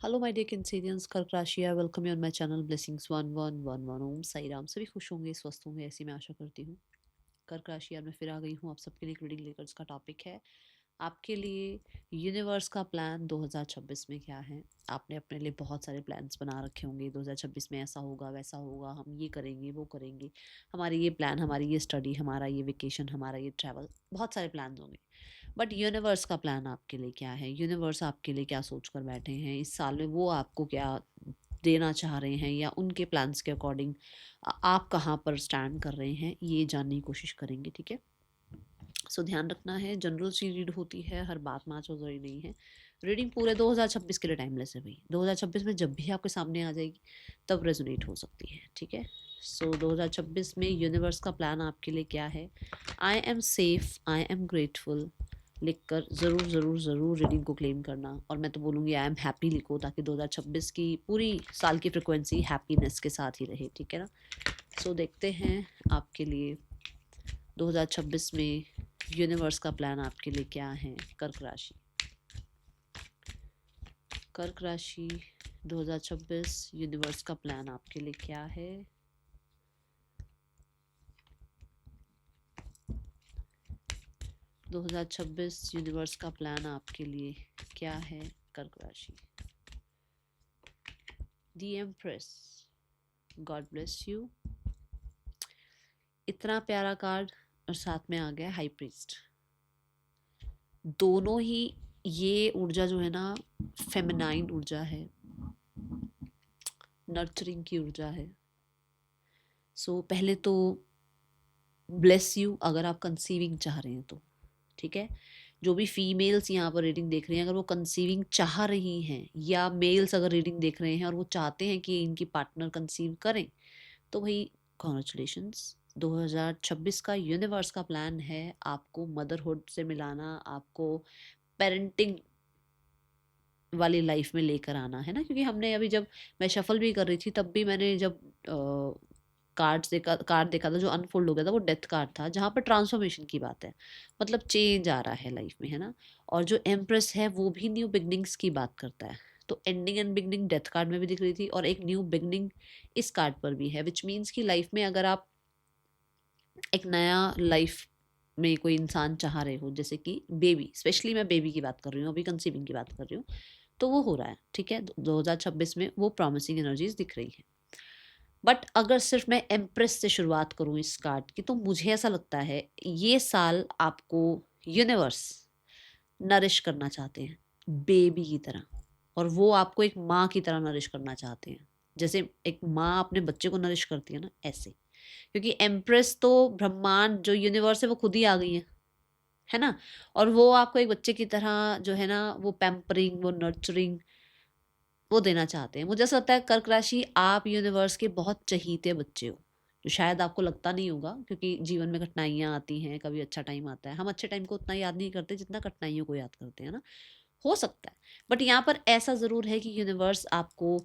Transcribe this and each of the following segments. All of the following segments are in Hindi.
हेलो माय डियर कैंसेरियंस, कर्क राशि है। Welcome you on my channel blessings 1111। ओम साई राम। सभी खुश होंगे, स्वस्थ होंगे, ऐसी मैं आशा करती हूँ। कर्क राशि यार मैं फिर आ गई हूँ आप सबके लिए एक रीडिंग लेकर। इसका टॉपिक है आपके लिए यूनिवर्स का प्लान 2026 में क्या है। आपने अपने लिए बहुत सारे प्लान्स बना रखे होंगे। 2026 में ऐसा होगा, वैसा होगा, हम ये करेंगे, वो करेंगे, हमारी ये प्लान, हमारी ये स्टडी, हमारा ये वेकेशन, हमारा ये ट्रैवल, बहुत सारे प्लान होंगे। बट यूनिवर्स का प्लान आपके लिए क्या है? यूनिवर्स आपके लिए क्या सोच कर बैठे हैं इस साल में? वो आपको क्या देना चाह रहे हैं, या उनके प्लान्स के अकॉर्डिंग आप कहाँ पर स्टैंड कर रहे हैं, ये जानने की कोशिश करेंगे। ठीक है, सो ध्यान रखना है, जनरल सी रीड होती है, हर बात मैच हो जरूरी नहीं है। रीडिंग पूरे 2026 के लिए टाइमलेस है भाई। 2026 में जब भी आपके सामने आ जाएगी तब रेजोनेट हो सकती है। ठीक है, सो 2026 में यूनिवर्स का प्लान आपके लिए क्या है? I am safe, I am grateful लिखकर ज़रूर ज़रूर ज़रूर रीडिंग को क्लेम करना। और मैं तो बोलूँगी आई एम हैप्पी लिखो, ताकि 2026 की पूरी साल की फ्रिक्वेंसी हैप्पीनेस के साथ ही रहे। ठीक है ना? सो देखते हैं आपके लिए 2026 में यूनिवर्स का प्लान आपके लिए क्या है। कर्क राशि, कर्क राशि 2026 यूनिवर्स का प्लान आपके लिए क्या है? दो हजार छब्बीस यूनिवर्स का प्लान आपके लिए क्या है? कर्क राशि, the empress, God bless you. इतना प्यारा कार्ड, और साथ में आ गया हाई प्रीस्ट। दोनों ही ये ऊर्जा जो है ना, फेमिनाइन ऊर्जा है, नर्चरिंग की ऊर्जा है। सो पहले तो ब्लेस यू अगर आप कंसीविंग चाह रहे हैं तो। ठीक है, जो भी फीमेल्स यहाँ पर रीडिंग देख रही हैं, अगर वो कंसीविंग चाह रही हैं, या मेल्स अगर रीडिंग देख रहे हैं और वो चाहते हैं कि इनकी पार्टनर कंसीव करें, तो भाई कॉन्ग्रेचुलेशंस। 2026 का यूनिवर्स का प्लान है आपको मदरहुड से मिलाना, आपको पेरेंटिंग वाली लाइफ में लेकर आना है ना। क्योंकि हमने अभी जब मैं शफल भी कर रही थी, तब भी मैंने जब कार्ड देखा था, जो अनफोल्ड हो गया था वो डेथ कार्ड था, जहाँ पर ट्रांसफॉर्मेशन की बात है, मतलब चेंज आ रहा है लाइफ में, है ना। और जो एम्प्रेस है वो भी न्यू बिगनिंग्स की बात करता है। तो ending and beginning death card में भी दिख रही थी, और एक न्यू बिगनिंग इस कार्ड पर भी है, विच मीन्स की लाइफ में अगर आप एक नया लाइफ में कोई इंसान चाह रहे हो, जैसे कि बेबी, स्पेशली मैं बेबी की बात कर रही हूँ, अभी कंसीविंग की बात कर रही हूँ, तो वो हो रहा है। ठीक है, 2026 में वो प्रॉमिसिंग एनर्जीज दिख रही है। बट अगर सिर्फ मैं एम्प्रेस से शुरुआत करूं इस कार्ड की, तो मुझे ऐसा लगता है ये साल आपको यूनिवर्स नरिश करना चाहते हैं बेबी की तरह, और वो आपको एक माँ की तरह नरिश करना चाहते हैं, जैसे एक माँ अपने बच्चे को नरिश करती है ना, ऐसे। क्योंकि एम्प्रेस तो ब्रह्मांड जो यूनिवर्स है वो खुद ही आ गई है ना। और वो आपको एक बच्चे की तरह जो है ना, वो पैम्परिंग, वो नर्चरिंग वो देना चाहते हैं। मुझे ऐसा लगता है कर्क राशि आप यूनिवर्स के बहुत चहीते बच्चे हो, जो शायद आपको लगता नहीं होगा, क्योंकि जीवन में कठिनाइयाँ आती हैं, कभी अच्छा टाइम आता है। हम अच्छे टाइम को उतना याद नहीं करते जितना कठिनाइयों को याद करते हैं ना, हो सकता है। बट यहाँ पर ऐसा ज़रूर है कि यूनिवर्स आपको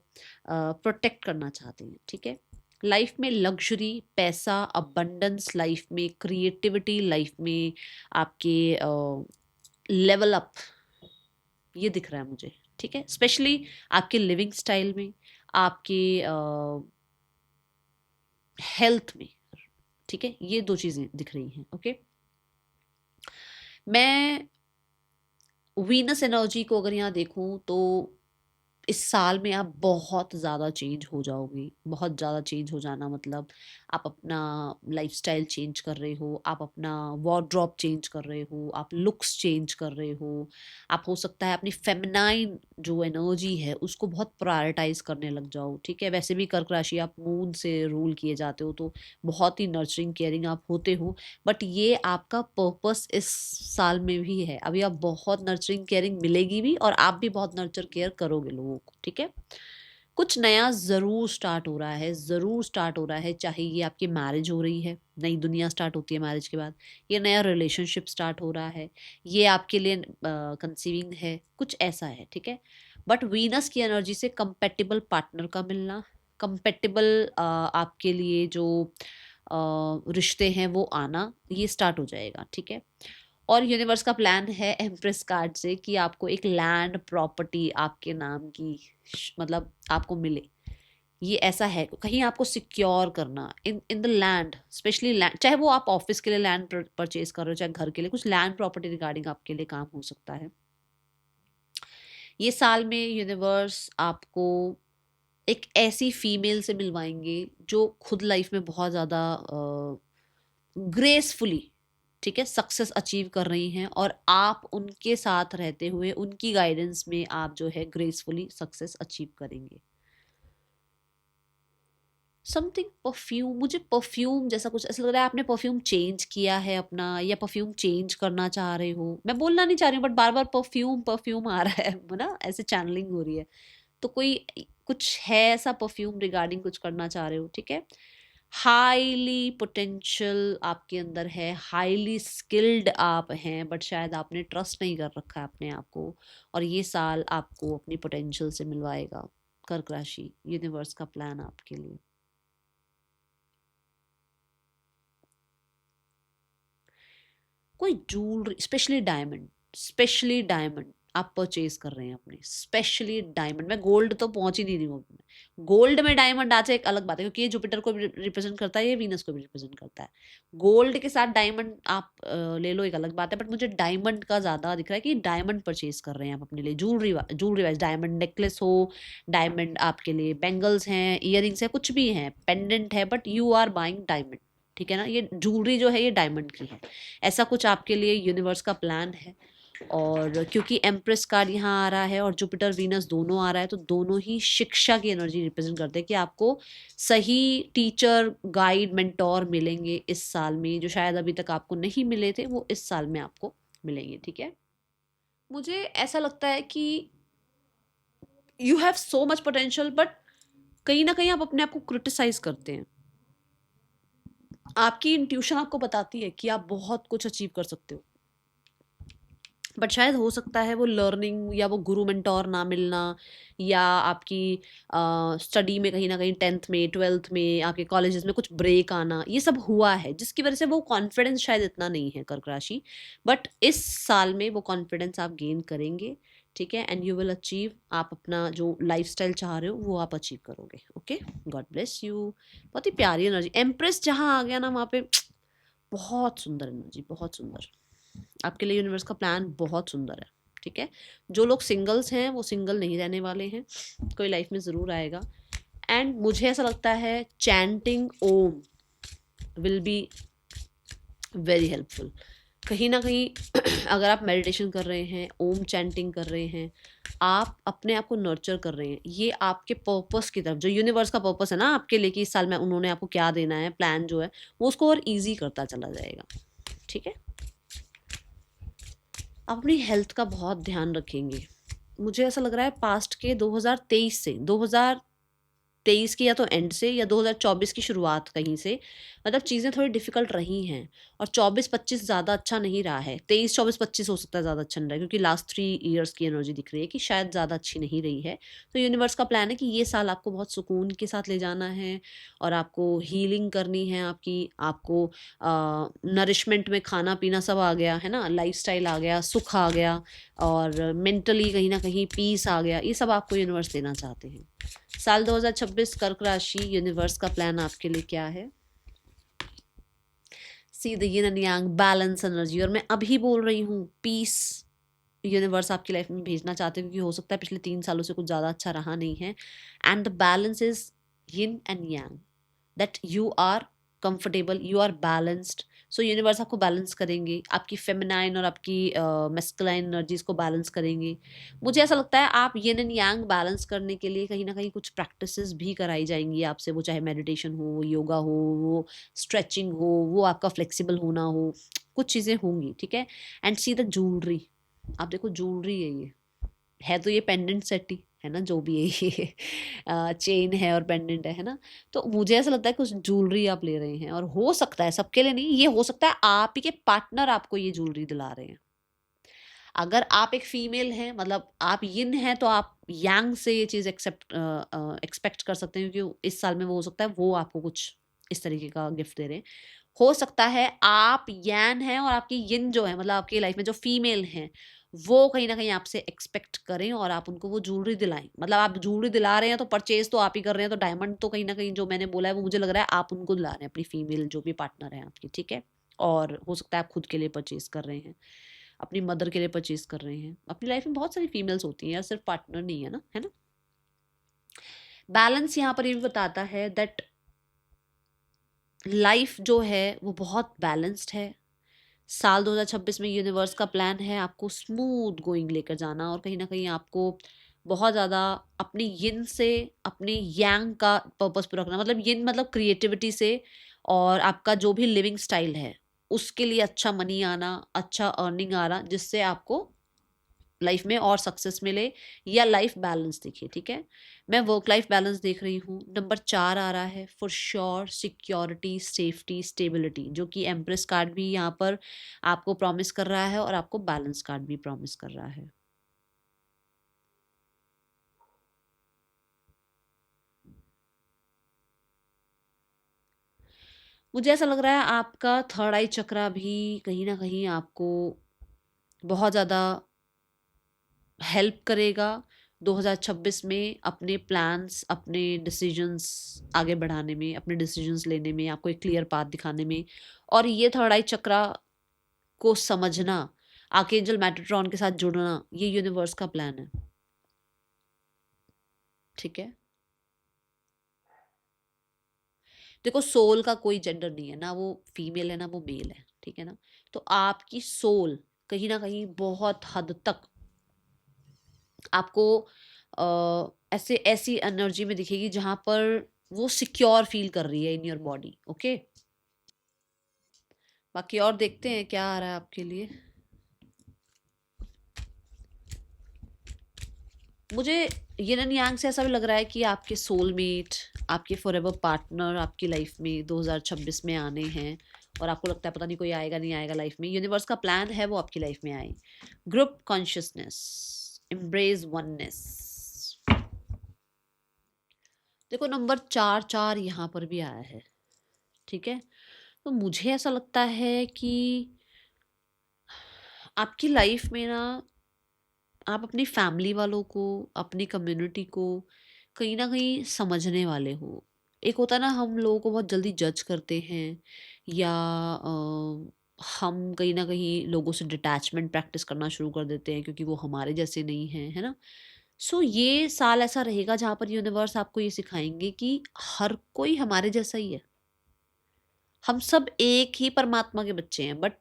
प्रोटेक्ट करना चाहते हैं। ठीक है, लाइफ में लग्जरी, पैसा, अबंडेंस, लाइफ में क्रिएटिविटी, लाइफ में आपके लेवल अप, ये दिख रहा है मुझे। ठीक है, स्पेशली आपके लिविंग स्टाइल में, आपके हेल्थ में। ठीक है, ये दो चीजें दिख रही हैं। ओके, मैं वीनस एनर्जी को अगर यहाँ देखूं तो इस साल में आप बहुत ज़्यादा चेंज हो जाओगे। बहुत ज़्यादा चेंज हो जाना मतलब आप अपना लाइफस्टाइल चेंज कर रहे हो, आप अपना वार्डरोब चेंज कर रहे हो, आप लुक्स चेंज कर रहे हो। आप हो सकता है अपनी फेमिनाइन जो एनर्जी है उसको बहुत प्रायोरिटाइज करने लग जाओ। ठीक है, वैसे भी कर्क राशि आप मून से रूल किए जाते हो, तो बहुत ही नर्चरिंग केयरिंग आप होते हो। बट ये आपका पर्पस इस साल में भी है। अभी आप बहुत नर्चरिंग केयरिंग मिलेगी भी, और आप भी बहुत नर्चर केयर करोगे लोगों को। ठीक है, कुछ नया ज़रूर स्टार्ट हो रहा है, ज़रूर स्टार्ट हो रहा है। चाहे ये आपकी मैरिज हो रही है, नई दुनिया स्टार्ट होती है मैरिज के बाद, ये नया रिलेशनशिप स्टार्ट हो रहा है, ये आपके लिए कंसीविंग है, कुछ ऐसा है। ठीक है, बट वीनस की एनर्जी से कंपेटिबल पार्टनर का मिलना, कंपेटिबल आपके लिए जो रिश्ते हैं वो आना, ये स्टार्ट हो जाएगा। ठीक है, और यूनिवर्स का प्लान है एम्प्रेस कार्ड से कि आपको एक लैंड प्रॉपर्टी आपके नाम की मतलब आपको मिले। ये ऐसा है कहीं आपको सिक्योर करना in in the land, especially land, चाहे वो आप ऑफिस के लिए लैंड परचेज कर रहे हो, चाहे घर के लिए, कुछ लैंड प्रॉपर्टी रिगार्डिंग आपके लिए काम हो सकता है। ये साल में यूनिवर्स आपको एक ऐसी फीमेल से मिलवाएंगे जो खुद लाइफ में बहुत ज़्यादा ग्रेसफुली, ठीक है, सक्सेस अचीव कर रही हैं, और आप उनके साथ रहते हुए उनकी गाइडेंस में आप जो है ग्रेसफुली सक्सेस अचीव करेंगे। समथिंग परफ्यूम, मुझे परफ्यूम जैसा कुछ ऐसा लग रहा है, आपने परफ्यूम चेंज किया है अपना, या परफ्यूम चेंज करना चाह रहे हो। मैं बोलना नहीं चाह रही हूँ बट बार बार परफ्यूम परफ्यूम आ रहा है ना, ऐसे चैनलिंग हो रही है। तो कोई कुछ है ऐसा परफ्यूम रिगार्डिंग कुछ करना चाह रहे हो, ठीक है। हाईली पोटेंशियल आपके अंदर है, हाईली स्किल्ड आप हैं, बट शायद आपने ट्रस्ट नहीं कर रखा है अपने आप को, और ये साल आपको अपनी पोटेंशियल से मिलवाएगा। कर्क राशि, यूनिवर्स का प्लान आपके लिए। कोई ज्वेलरी, स्पेशली डायमंड आप परचेज कर रहे हैं अपने, स्पेशली डायमंड। मैं गोल्ड तो पहुंच ही नहीं रही हूँ, गोल्ड में डायमंड आ जाए एक अलग बात है, क्योंकि ये जुपिटर को भी रिप्रेजेंट करता है, ये वीनस को भी रिप्रेजेंट करता है। गोल्ड के साथ डायमंड आप ले लो एक अलग बात है, बट मुझे डायमंड का ज्यादा दिख रहा है कि डायमंड परचेज कर रहे हैं आप अपने लिए, ज्वेलरी वाइज, डायमंड नेकलेस हो, डायमंड आपके लिए बैंगल्स हैं, इयरिंग्स है, कुछ भी है, पेंडेंट है, but you are buying diamond, ठीक है ना। ये ज्वेलरी जो है ये डायमंड की है, ऐसा कुछ आपके लिए यूनिवर्स का प्लान है। और क्योंकि एम्प्रेस कार्ड यहाँ आ रहा है और जुपिटर वीनस दोनों आ रहा है, तो दोनों ही शिक्षा की एनर्जी रिप्रेजेंट करते हैं कि आपको सही टीचर, गाइड, मेंटोर मिलेंगे इस साल में, जो शायद अभी तक आपको नहीं मिले थे, वो इस साल में आपको मिलेंगे, ठीक है। मुझे ऐसा लगता है कि you have so much potential, but कहीं ना कहीं आप अपने आप को क्रिटिसाइज करते हैं। आपकी इंट्यूशन आपको बताती है कि आप बहुत कुछ अचीव कर सकते हो, बट शायद हो सकता है वो लर्निंग या वो गुरु मेंटोर ना मिलना, या आपकी स्टडी में कहीं ना कहीं 10th में 12th में आपके कॉलेजेस में कुछ ब्रेक आना, ये सब हुआ है, जिसकी वजह से वो कॉन्फिडेंस शायद इतना नहीं है कर्क राशि। बट इस साल में वो कॉन्फिडेंस आप गेन करेंगे, ठीक है, एंड यू विल अचीव, आप अपना जो लाइफ स्टाइल चाह रहे हो वो आप अचीव करोगे। Okay, God bless you. बहुत ही प्यारी एनर्जी, एम्प्रेस जहाँ आ गया ना वहाँ पे बहुत सुंदर एनर्जी, बहुत सुंदर। आपके लिए यूनिवर्स का प्लान बहुत सुंदर है, ठीक है। जो लोग सिंगल्स हैं वो सिंगल नहीं रहने वाले हैं, कोई लाइफ में ज़रूर आएगा। एंड मुझे ऐसा लगता है chanting ohm will be very helpful. कहीं ना कहीं अगर आप मेडिटेशन कर रहे हैं, ओम चैंटिंग कर रहे हैं, आप अपने आप को नर्चर कर रहे हैं, ये आपके पर्पस की तरफ, जो यूनिवर्स का पर्पस है ना आपके लिए कि इस साल में उन्होंने आपको क्या देना है, प्लान जो है वो उसको और ईजी करता चला जाएगा, ठीक है। आप अपनी हेल्थ का बहुत ध्यान रखेंगे। मुझे ऐसा लग रहा है पास्ट के 2023 से 2023 की या तो एंड से या 2024 की शुरुआत कहीं से, मतलब चीज़ें थोड़ी डिफिकल्ट रही हैं, और 24-25 ज़्यादा अच्छा नहीं रहा है। 23-24-25 हो सकता है ज़्यादा अच्छा नहीं रहा है, क्योंकि लास्ट 3 ईयर्स की एनर्जी दिख रही है कि शायद ज़्यादा अच्छी नहीं रही है। तो यूनिवर्स का प्लान है कि ये साल आपको बहुत सुकून के साथ ले जाना है, और आपको हीलिंग करनी है आपकी, आपको नरिशमेंट में खाना पीना सब आ गया है ना, लाइफस्टाइल आ गया, सुख आ गया, और मेंटली कहीं ना कहीं पीस आ गया, ये सब आपको यूनिवर्स देना चाहते हैं। साल 2026 कर्क राशि, यूनिवर्स का प्लान आपके लिए क्या है। See the yin and Yang, balance energy, और मैं अभी बोल रही हूँ पीस यूनिवर्स आपकी लाइफ में भेजना चाहते हैं, क्योंकि हो सकता है पिछले 3 सालों से कुछ ज़्यादा अच्छा रहा नहीं है। And the balance is yin and yang, that you are comfortable, you are balanced. So universe आपको बैलेंस करेंगे, आपकी फेमिनाइन और आपकी मेस्कुलाइन एनर्जीज को बैलेंस करेंगे। मुझे ऐसा लगता है आप यिन एंड यांग बैलेंस करने के लिए कहीं ना कहीं कुछ प्रैक्टिसेस भी कराई जाएंगी आपसे, वो चाहे मेडिटेशन हो, वो योगा हो, वो स्ट्रेचिंग हो, वो आपका फ्लेक्सिबल होना हो, कुछ चीज़ें होंगी, ठीक है। एंड सी द ज्वेलरी, आप देखो ज्वेलरी है, ये है तो ये पेंडेंट सेट ही है ना, जो भी है ये चेन है और पेंडेंट है ना। तो मुझे ऐसा लगता है कुछ ज्वेलरी आप ले रहे हैं, और हो सकता है सबके लिए नहीं, ये हो सकता है आप ही के पार्टनर आपको ये ज्वेलरी दिला रहे हैं। अगर आप एक फीमेल हैं, मतलब आप यिन हैं, तो आप यांग से ये चीज़ एक्सपेक्ट कर सकते हैं, क्योंकि इस साल में वो हो सकता है वो आपको कुछ इस तरीके का गिफ्ट दे रहे हैं। हो सकता है आप यैन हैं और आपकी यिन जो है, मतलब आपकी लाइफ में जो फीमेल हैं, वो कहीं ना कहीं आपसे एक्सपेक्ट करें और आप उनको वो ज्वेलरी दिलाएं। मतलब आप ज्वेलरी दिला रहे हैं तो परचेज तो आप ही कर रहे हैं, तो डायमंड तो कहीं ना कहीं जो मैंने बोला है वो मुझे लग रहा है आप उनको दिला रहे हैं, अपनी फीमेल जो भी पार्टनर है आपकी, ठीक है। और हो सकता है आप खुद के लिए परचेज कर रहे हैं, अपनी मदर के लिए परचेज कर रहे हैं। अपनी लाइफ में बहुत सारी फीमेल्स होती हैं यार, सिर्फ पार्टनर नहीं है ना, है ना। बैलेंस यहाँ पर ये भी बताता है दैट लाइफ जो है वो बहुत बैलेंस्ड है। साल 2026 में यूनिवर्स का प्लान है आपको स्मूथ गोइंग लेकर जाना, और कहीं ना कहीं आपको बहुत ज़्यादा अपनी यिन से अपनी यांग का पर्पस पूरा करना। मतलब यिन मतलब क्रिएटिविटी से, और आपका जो भी लिविंग स्टाइल है उसके लिए अच्छा मनी आना, अच्छा अर्निंग आना, जिससे आपको लाइफ में और सक्सेस मिले या लाइफ बैलेंस दिखे, ठीक है। मैं वर्क लाइफ बैलेंस देख रही हूँ। नंबर 4 आ रहा है for sure security safety stability, जो कि एम्प्रेस कार्ड भी यहाँ पर आपको प्रॉमिस कर रहा है और आपको बैलेंस कार्ड भी प्रॉमिस कर रहा है। मुझे ऐसा लग रहा है आपका थर्ड आई चक्रा भी कहीं ना कहीं आपको बहुत ज़्यादा हेल्प करेगा 2026 में अपने प्लान्स, अपने डिसीजंस आगे बढ़ाने में, अपने डिसीजंस लेने में, आपको एक क्लियर पाथ दिखाने में। और ये थर्ड आई चक्रा को समझना, आर्कएंजल मेटाट्रॉन के साथ जुड़ना, ये यूनिवर्स का प्लान है, ठीक है। देखो सोल का कोई जेंडर नहीं है, ना वो फीमेल है ना वो मेल है, ठीक है ना। तो आपकी सोल कहीं ना कहीं बहुत हद तक आपको ऐसे ऐसी एनर्जी में दिखेगी जहां पर वो सिक्योर फील कर रही है इन योर बॉडी, ओके। बाकी और देखते हैं क्या आ रहा है आपके लिए। मुझे यिन एंड यांग से ऐसा भी लग रहा है कि आपके सोलमेट, आपके फॉरएवर पार्टनर आपकी लाइफ में 2026 में आने हैं, और आपको लगता है पता नहीं कोई आएगा नहीं आएगा लाइफ में। यूनिवर्स का प्लान है वो आपकी लाइफ में आए। Group consciousness, embrace oneness. देखो नंबर 4 यहाँ पर भी आया है, ठीक है। तो मुझे ऐसा लगता है कि आपकी लाइफ में ना आप अपनी फैमिली वालों को, अपनी कम्युनिटी को कहीं ना कहीं समझने वाले हो। एक होता है ना हम लोगों को बहुत जल्दी जज करते हैं, या हम कहीं ना कहीं लोगों से डिटैचमेंट प्रैक्टिस करना शुरू कर देते हैं क्योंकि वो हमारे जैसे नहीं हैं, है ना। सो ये साल ऐसा रहेगा जहाँ पर यूनिवर्स आपको ये सिखाएंगे कि हर कोई हमारे जैसा ही है, हम सब एक ही परमात्मा के बच्चे हैं। बट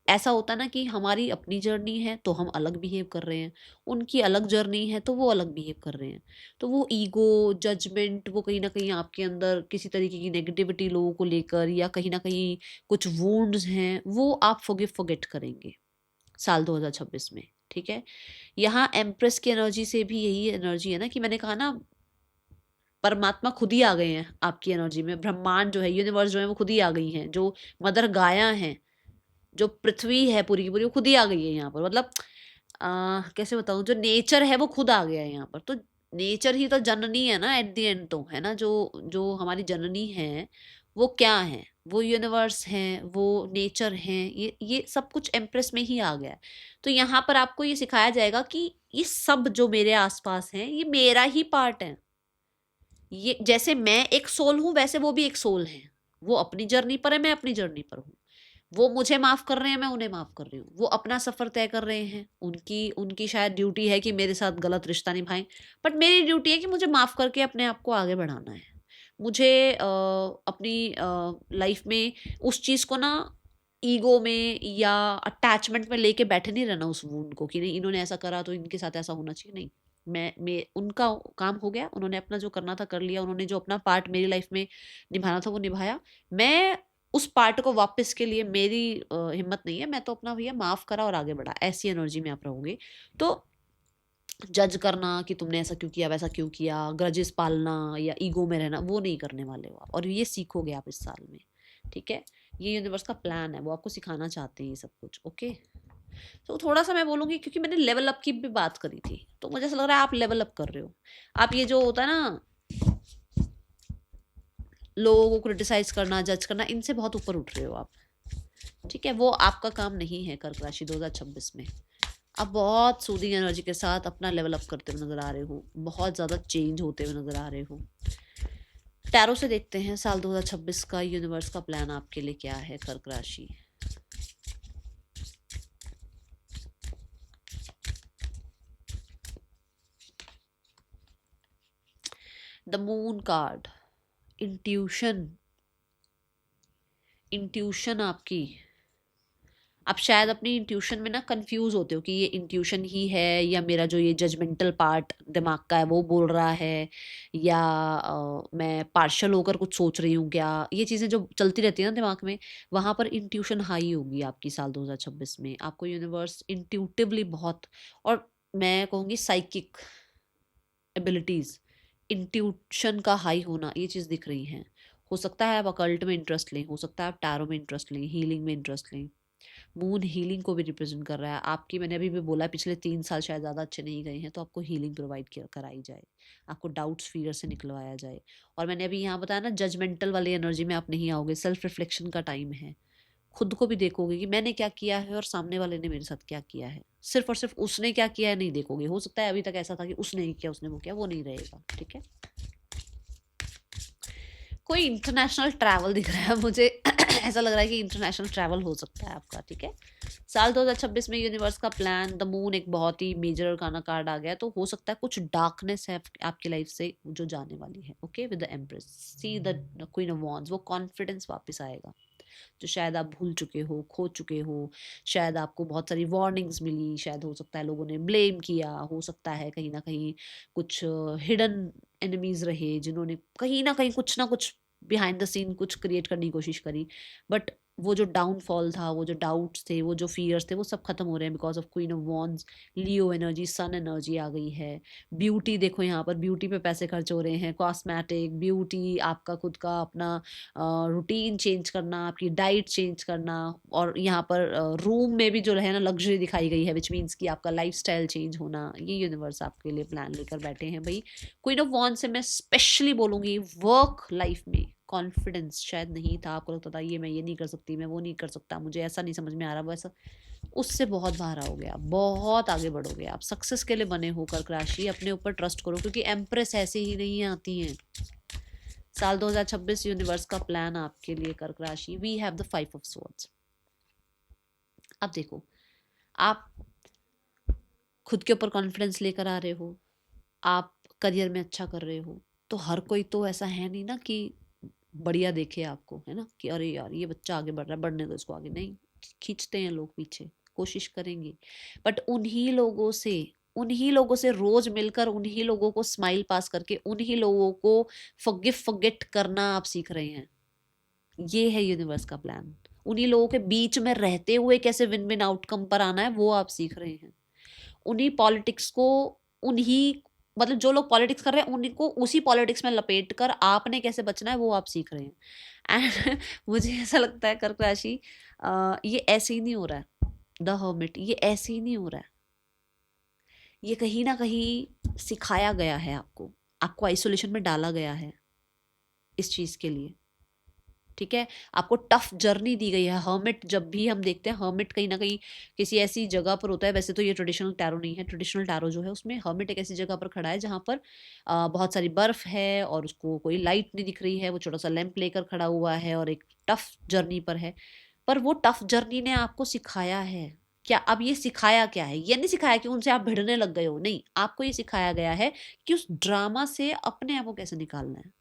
ऐसा होता है ना कि हमारी अपनी जर्नी है तो हम अलग बिहेव कर रहे हैं, उनकी अलग जर्नी है तो वो अलग बिहेव कर रहे हैं। तो वो ईगो, जजमेंट, वो कहीं ना कहीं आपके अंदर किसी तरीके की नेगेटिविटी लोगों को लेकर, या कहीं ना कहीं कुछ वुंड्स हैं, वो आप फॉरगिव करेंगे साल 2026 में, ठीक है। यहाँ एम्प्रेस की एनर्जी से भी यही एनर्जी है ना, कि मैंने कहा ना परमात्मा खुद ही आ गए हैं आपकी एनर्जी में। ब्रह्मांड जो है, यूनिवर्स जो है वो खुद ही आ गई हैं। जो मदर गाया हैं, जो पृथ्वी है पूरी की पूरी, वो खुद ही आ गई है यहाँ पर। मतलब कैसे बताऊं, जो नेचर है वो खुद आ गया है यहाँ पर। तो नेचर ही तो जननी है ना, एट द एंड तो, है ना। जो जो हमारी जननी है वो क्या है, वो यूनिवर्स है, वो नेचर है। ये सब कुछ एम्प्रेस में ही आ गया है। तो यहाँ पर आपको ये सिखाया जाएगा कि ये सब जो मेरे आसपास हैं ये मेरा ही पार्ट है। ये जैसे मैं एक सोल हूं वैसे वो भी एक सोल है। वो अपनी जर्नी पर है, मैं अपनी जर्नी पर हूँ। वो मुझे माफ कर रहे हैं, मैं उन्हें माफ कर रही हूँ। वो अपना सफर तय कर रहे हैं, उनकी उनकी शायद ड्यूटी है कि मेरे साथ गलत रिश्ता निभाएं। बट मेरी ड्यूटी है कि मुझे माफ करके अपने आप को आगे बढ़ाना है। मुझे अपनी लाइफ में उस चीज को ना ईगो में या अटैचमेंट में लेके बैठे नहीं रहना उस वुंड को, कि नहीं इन्होंने ऐसा करा तो इनके साथ ऐसा होना चाहिए। नहीं, मैं उनका काम हो गया, उन्होंने अपना जो करना था कर लिया, उन्होंने जो अपना पार्ट मेरी लाइफ में निभाना था वो निभाया। मैं उस पार्ट को वापस के लिए मेरी हिम्मत नहीं है। मैं तो अपना भैया माफ करा और आगे बढ़ा, ऐसी एनर्जी में आप रहोगे। तो जज करना कि तुमने ऐसा क्यों किया, वैसा क्यों किया, ग्रजेस पालना या ईगो में रहना, वो नहीं करने वाले हो आप। और ये सीखोगे आप इस साल में, ठीक है। ये यूनिवर्स का प्लान है, वो आपको सिखाना चाहते हैं ये सब कुछ, ओके। तो थोड़ा सा मैं बोलूंगी, क्योंकि मैंने लेवल अप की भी बात करी थी, तो मुझे ऐसा लग रहा है आप लेवल अप कर रहे हो। आप ये जो होता है ना लोगों को क्रिटिसाइज करना, जज करना, इनसे बहुत ऊपर उठ रहे हो आप, ठीक है। वो आपका काम नहीं है कर्क राशि 2026 में। आप बहुत सूदिंग एनर्जी के साथ अपना लेवल अप करते हुए नजर आ रहे हो, बहुत ज़्यादा चेंज होते हुए नजर आ रहे हो। टैरो से देखते हैं साल 2026 का यूनिवर्स का प्लान आपके लिए क्या है कर्क राशि। The moon card, intuition, intuition आपकी, आप शायद अपनी इंट्यूशन में ना कंफ्यूज होते हो कि ये इंट्यूशन ही है या मेरा जो ये जजमेंटल पार्ट दिमाग का है वो बोल रहा है, या मैं पार्शल होकर कुछ सोच रही हूँ क्या। ये चीज़ें जो चलती रहती है ना दिमाग में, वहाँ पर इंट्यूशन हाई होगी आपकी साल 2026 में। आपको यूनिवर्स इंट्यूटिवली बहुत, और मैं कहूँगी साइकिक एबिलिटीज़, इंट्यूशन का हाई होना, ये चीज़ दिख रही है। हो सकता है आप अकल्ट में इंटरेस्ट लें, हो सकता है आप टैरो में इंटरेस्ट लें, हीलिंग में इंटरेस्ट लें। मून हीलिंग को भी रिप्रेजेंट कर रहा है आपकी। मैंने अभी भी बोला पिछले 3 साल शायद ज़्यादा अच्छे नहीं गए हैं, तो आपको हीलिंग प्रोवाइड कराई जाए, आपको डाउट्स फियर से निकलवाया जाए। और मैंने अभी यहाँ बताया ना, जजमेंटल वाली एनर्जी में आप नहीं आओगे, सेल्फ रिफ्लेक्शन का टाइम है। खुद को भी देखोगे कि मैंने क्या किया है और सामने वाले ने मेरे साथ क्या किया है। सिर्फ और सिर्फ उसने क्या किया है नहीं देखोगे। हो सकता है अभी तक ऐसा था कि उसने ही किया, उसने वो किया, वो नहीं रहेगा, ठीक है। कोई इंटरनेशनल ट्रैवल दिख रहा है मुझे ऐसा लग रहा है कि इंटरनेशनल ट्रैवल हो सकता है आपका, ठीक है। साल 2026 में यूनिवर्स का प्लान, द मून एक बहुत ही मेजर अरकाना कार्ड आ गया, तो हो सकता है कुछ डार्कनेस है आपकी लाइफ से जो जाने वाली है। Okay, with the empress, see the queen of wands, वो कॉन्फिडेंस वापस आएगा जो शायद आप भूल चुके हो, खो चुके हो। शायद आपको बहुत सारी वार्निंग्स मिली, शायद हो सकता है लोगों ने ब्लेम किया, हो सकता है कहीं ना कहीं कुछ हिडन एनिमीज रहे जिन्होंने कहीं ना कुछ बिहाइंड द सीन कुछ क्रिएट करने की कोशिश करी। बट वो जो डाउनफॉल था, वो जो डाउट्स थे, वो जो फियर्स थे, वो सब खत्म हो रहे हैं because of queen of wands. Leo energy, sun energy आ गई है। ब्यूटी देखो, यहाँ पर ब्यूटी पे पैसे खर्च हो रहे हैं, कॉस्मेटिक ब्यूटी, आपका खुद का अपना रूटीन चेंज करना, आपकी डाइट चेंज करना। और यहाँ पर रूम में भी जो है ना लग्जरी दिखाई गई है, विच मीन्स कि आपका लाइफस्टाइल चेंज होना। ये यूनिवर्स आपके लिए प्लान लेकर बैठे हैं भाई। क्वीन ऑफ वॉन्ड से मैं स्पेशली बोलूंगी, वर्क लाइफ में कॉन्फिडेंस शायद नहीं था, आपको लगता था ये मैं ये नहीं कर सकती, मैं वो नहीं कर सकता, मुझे ऐसा नहीं समझ में आ रहा, वैसा, उससे बहुत बाहर आओगे आप, बहुत आगे बढ़ोगे आप। सक्सेस के लिए बने हो कर्क राशि, अपने ऊपर ट्रस्ट करो, क्योंकि एम्प्रेस ऐसे ही नहीं आती हैं। साल 2026 यूनिवर्स का प्लान आपके लिए कर्क राशि, we have the 5 of swords. अब देखो, आप खुद के ऊपर कॉन्फिडेंस लेकर आ रहे हो, आप करियर में अच्छा कर रहे हो, तो हर कोई तो ऐसा है नहीं ना कि बढ़िया देखे आपको, है ना, कि अरे यार ये बच्चा आगे बढ़ रहा है, बढ़ने दो इसको आगे। नहीं, खींचते हैं लोग पीछे, कोशिश करेंगे। बट उन्हीं लोगों से रोज मिलकर, उन्हीं लोगों को स्माइल पास करके, उन्हीं लोगों को फॉरगिव फॉरगेट करना आप सीख रहे हैं। ये है यूनिवर्स का प्लान। उन्हीं लोगों के बीच में रहते हुए कैसे विन विन आउटकम पर आना है वो आप सीख रहे हैं। उन्हीं पॉलिटिक्स को, उन्हीं, मतलब जो लोग पॉलिटिक्स कर रहे हैं उन्हीं को उसी पॉलिटिक्स में लपेट कर आपने कैसे बचना है वो आप सीख रहे हैं। एंड मुझे ऐसा लगता है कर्क राशि, ये ऐसे ही नहीं हो रहा है। द हर्मिट, ये ऐसे ही नहीं हो रहा है। ये कहीं ना कहीं सिखाया गया है आपको, आपको आइसोलेशन में डाला गया है इस चीज के लिए, ठीक है। आपको टफ जर्नी दी गई है। हर्मिट जब भी हम देखते हैं, हर्मिट कहीं ना कहीं किसी ऐसी जगह पर होता है। वैसे तो ये ट्रेडिशनल टैरो नहीं है, ट्रेडिशनल टैरो जो है उसमें हर्मिट एक ऐसी जगह पर खड़ा है जहाँ पर बहुत सारी बर्फ है और उसको कोई लाइट नहीं दिख रही है, वो छोटा सा लैंप लेकर खड़ा हुआ है और एक टफ जर्नी पर है। पर वो टफ जर्नी ने आपको सिखाया है क्या? अब ये सिखाया क्या है? ये नहीं सिखाया कि उनसे आप भिड़ने लग गए हो, नहीं, आपको ये सिखाया गया है कि उस ड्रामा से अपने आप को कैसे निकालना है।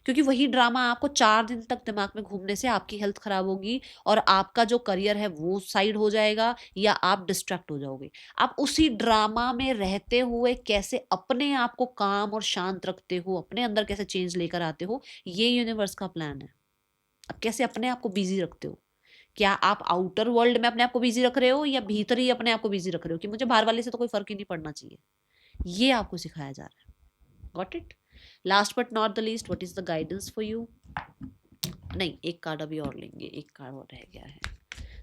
क्योंकि वही ड्रामा आपको 4 दिन तक दिमाग में घूमने से आपकी हेल्थ खराब होगी और आपका जो करियर है वो साइड हो जाएगा या आप डिस्ट्रैक्ट हो जाओगे। आप उसी ड्रामा में रहते हुए कैसे अपने आप को काम और शांत रखते हो, अपने अंदर कैसे चेंज लेकर आते हो, ये यूनिवर्स का प्लान है। अब कैसे अपने आप को बिजी रखते हो? क्या आप आउटर वर्ल्ड में अपने आप को बिजी रख रहे हो या भीतर ही अपने आप को बिजी रख रहे हो कि मुझे बाहर वाले से तो कोई फर्क ही नहीं पड़ना चाहिए? ये आपको सिखाया जा रहा है। Got it? Last but not the least, what is the guidance for you? नहीं, एक कार्ड अभी और लेंगे, एक कार्ड और रह गया है।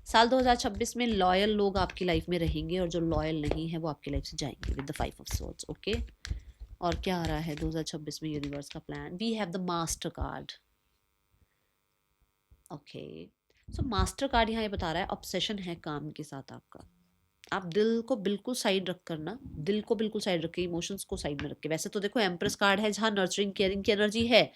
साल 2026 में लॉयल लोग आपकी लाइफ में रहेंगे और जो लॉयल नहीं है वो आपकी लाइफ से जाएंगे with the 5 of swords. Okay, और क्या आ रहा है 2026 में यूनिवर्स का plan? We have the master card. Okay, so master card यहाँ ये बता रहा है ऑब्सेशन है काम के साथ आपका। आप दिल को बिल्कुल साइड रख कर ना, दिल को बिल्कुल साइड रख के, इमोशंस को साइड में रख के, वैसे तो देखो एम्प्रेस कार्ड है जहाँ नर्चरिंग केयरिंग की एनर्जी है,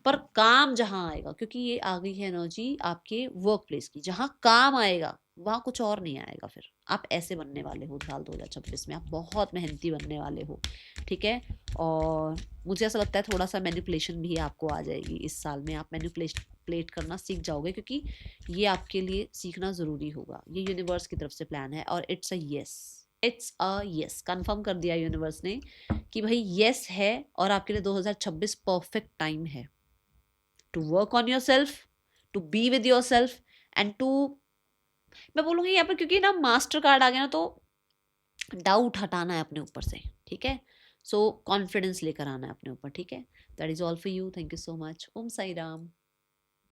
पर काम जहां आएगा, क्योंकि ये आ गई है एनर्जी आपके वर्क प्लेस की, जहां काम आएगा वहां कुछ और नहीं आएगा। फिर आप ऐसे बनने वाले हो साल 2026 में, आप बहुत मेहनती बनने वाले हो, ठीक है। और मुझे ऐसा लगता है थोड़ा सा मैनिपुलेशन भी आपको आ जाएगी इस साल में, आप मैनिपुलेट करना सीख जाओगे, क्योंकि ये आपके लिए सीखना ज़रूरी होगा। ये यूनिवर्स की तरफ से प्लान है और it's a yes, it's a yes, confirm कर दिया यूनिवर्स ने कि भाई यस है, और आपके लिए 2026 परफेक्ट टाइम है to work on yourself, to be with yourself, and to, मैं बोलूँगी यहाँ पर क्योंकि ना मास्टर कार्ड आ गया ना, तो डाउट हटाना है अपने ऊपर से, ठीक है। सो कॉन्फिडेंस लेकर आना है अपने ऊपर, ठीक है। That is all for you, thank you so much, Om Sai Ram.